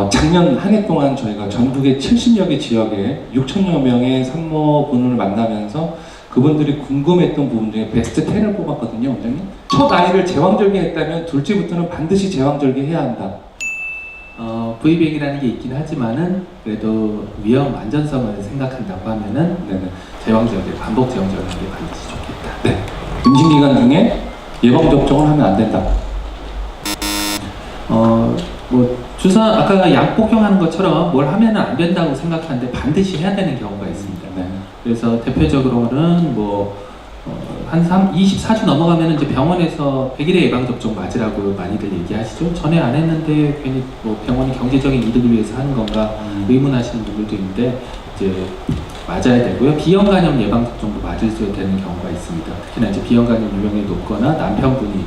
작년 한 해 동안 저희가 전국의 70여 개 지역에 6천여 명의 산모분을 만나면서 그분들이 궁금했던 부분 중에 베스트 10을 뽑았거든요, 원장님. 첫 아이를 제왕절개 했다면 둘째부터는 반드시 제왕절개 해야 한다. V백이라는 게 있긴 하지만은 그래도 위험 안전성을 생각한다고 하면은 네네. 제왕절개, 반복 제왕절개 하는 게 반드시 좋겠다. 네. 임신 기간 중에 예방 접종을 하면 안 된다. 뭐 주사 아까 약 복용하는 것처럼 뭘 하면은 안 된다고 생각하는데 반드시 해야 되는 경우가 있습니다. 네. 그래서 대표적으로는 한 24주 넘어가면 이제 병원에서 100일의 예방접종 맞으라고 많이들 얘기하시죠. 전에 안 했는데 괜히 뭐 병원이 경제적인 이득을 위해서 하는 건가 의문하시는 분들도 있는데 이제 맞아야 되고요. 비형간염 예방접종도 맞을 수 되는 경우가 있습니다. 특히나 이제 비형간염 유형이 높거나 남편분이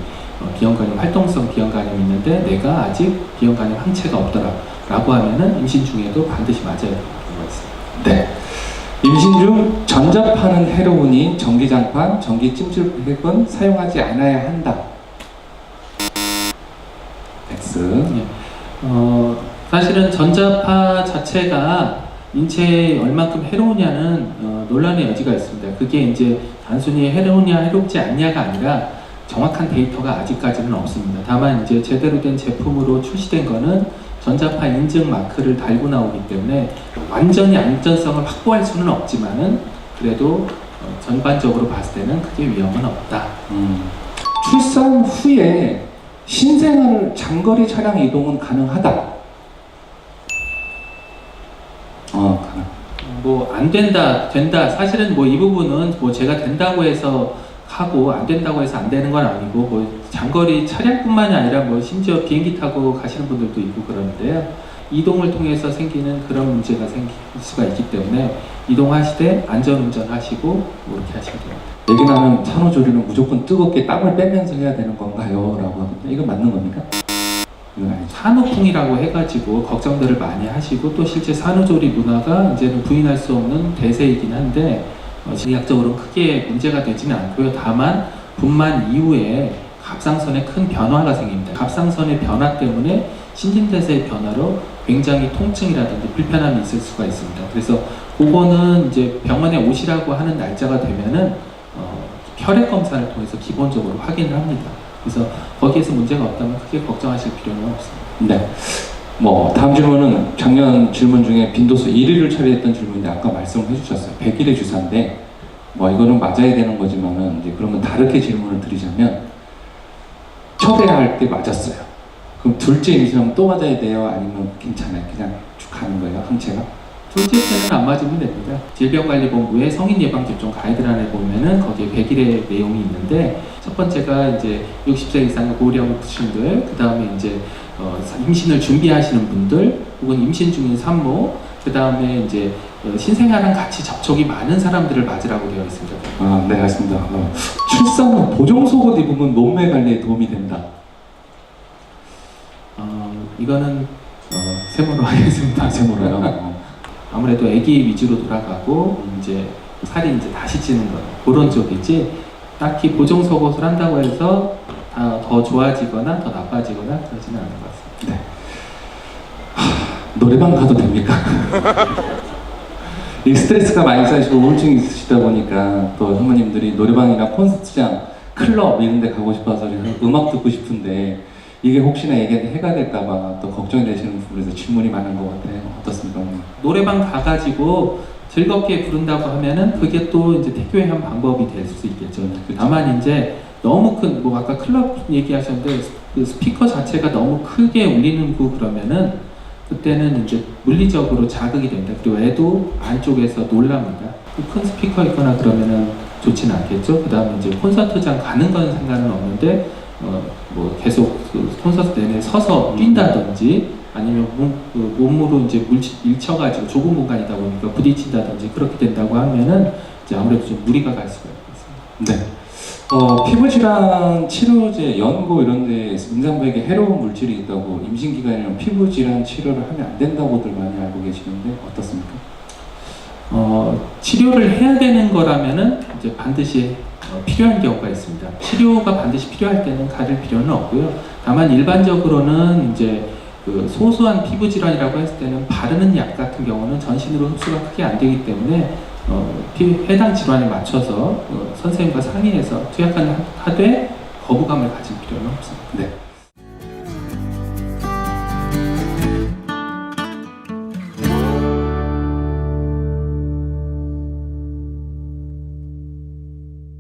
비형간염 활동성 비형간염이 있는데 내가 아직 비형간염 항체가 없더라 라고 하면은 임신 중에도 반드시 맞아야 되는 경우가 있습니다. 네. 임신 중 전자파는 헤로인인 전기장판, 전기찜질팩은 사용하지 않아야 한다. X. 네. 사실은 전자파 자체가 인체에 얼만큼 해로우냐는 논란의 여지가 있습니다. 그게 이제 단순히 해로우냐 해롭지 않냐가 아니라 정확한 데이터가 아직까지는 없습니다. 다만 이제 제대로 된 제품으로 출시된 거는 전자파 인증 마크를 달고 나오기 때문에 완전히 안전성을 확보할 수는 없지만은 그래도 전반적으로 봤을 때는 크게 위험은 없다. 출산 후에 신생아를 장거리 차량 이동은 가능하다. 뭐 안 된다, 된다. 사실은 뭐 이 부분은 뭐 제가 된다고 해서 하고 안 된다고 해서 안 되는 건 아니고 뭐 장거리 차량뿐만이 아니라 뭐 심지어 비행기 타고 가시는 분들도 있고 그러는데요. 이동을 통해서 생기는 그런 문제가 생길 수가 있기 때문에 이동하시되 안전운전 하시고 뭐 이렇게 하시면 됩니다. 얘기 나면 산후조리는 무조건 뜨겁게 땀을 빼면서 해야 되는 건가요? 라고 하거든요. 이건 맞는 겁니까? 이건 아니죠. 산후풍이라고 해가지고 걱정들을 많이 하시고 또 실제 산후조리 문화가 이제는 부인할 수 없는 대세이긴 한데 의학적으로 크게 문제가 되지는 않고요. 다만 분만 이후에 갑상선에 큰 변화가 생깁니다. 갑상선의 변화 때문에 신진대사의 변화로 굉장히 통증이라든지 불편함이 있을 수가 있습니다. 그래서 그거는 이제 병원에 오시라고 하는 날짜가 되면은 혈액 검사를 통해서 기본적으로 확인을 합니다. 그래서 거기에서 문제가 없다면 크게 걱정하실 필요는 없습니다. 네. 뭐 다음 질문은 작년 질문 중에 빈도수 1위를 차지했던 질문인데 아까 말씀을 해주셨어요. 100일의 주사인데 뭐 이거는 맞아야 되는 거지만은 이제 그러면 다르게 질문을 드리자면 초대할 때 맞았어요. 그럼 둘째 임신하면 또 맞아야 돼요? 아니면 괜찮아요? 그냥 쭉 가는 거예요? 항체가? 둘째 때는 안 맞으면 됩니다. 질병관리본부의 성인예방접종 가이드라인에 보면은 거기에 100일의 내용이 있는데 첫 번째가 이제 60세 이상의 고령층들, 그 다음에 이제 임신을 준비하시는 분들, 혹은 임신 중인 산모, 그 다음에 이제 신생아랑 같이 접촉이 많은 사람들을 맞으라고 되어 있습니다. 네, 알겠습니다. 출산 후 보정속옷 입으면 몸매 관리에 도움이 된다. 이거는 세모로 하겠습니다. 세모로요? 아무래도 아기 위주로 돌아가고 이제 살이 이제 다시 찌는 거 그런 쪽이지 딱히 보정 속옷을 한다고 해서 더 좋아지거나 더 나빠지거나 그러지는 않은 것 같습니다. 네. 노래방 가도 됩니까? 이 스트레스가 많이 쌓이시고 우울증이 있으시다 보니까 또 선배님들이 노래방이나 콘서트장, 클럽 이런 데 가고 싶어서 음악 듣고 싶은데 이게 혹시나 해가 될까봐 또 걱정이 되시는 부분에서 질문이 많은 것 같아요. 어떻습니까? 노래방 가가지고 즐겁게 부른다고 하면은 그게 또 이제 태교의 한 방법이 될 수 있겠죠. 다만 이제 너무 큰, 뭐 아까 클럽 얘기하셨는데 그 스피커 자체가 너무 크게 울리는 그러면은 그때는 이제 물리적으로 자극이 됩니다. 그리고 애도 안쪽에서 놀랍니다. 큰 스피커 있거나 그러면은 좋지는 않겠죠. 그 다음에 이제 콘서트장 가는 건 상관은 없는데 뭐 계속 그 콘서트 내내 서서 뛴다든지 아니면 몸으로 이제 밀쳐가지고 좁은 공간이다 보니까 부딪힌다든지 그렇게 된다고 하면은 이제 아무래도 좀 무리가 갈 수가 있습니다. 네. 피부질환 치료제, 연고 이런 데 임산부에게 해로운 물질이 있다고 임신기간에는 피부질환 치료를 하면 안 된다고들 많이 알고 계시는데 어떻습니까? 치료를 해야 되는 거라면은 이제 반드시 필요한 경우가 있습니다. 치료가 반드시 필요할 때는 가릴 필요는 없고요. 다만 일반적으로는 이제 그 소소한 피부 질환이라고 했을 때는 바르는 약 같은 경우는 전신으로 흡수가 크게 안 되기 때문에 해당 질환에 맞춰서 선생님과 상의해서 투약하는 하되 거부감을 가질 필요는 없습니다. 네.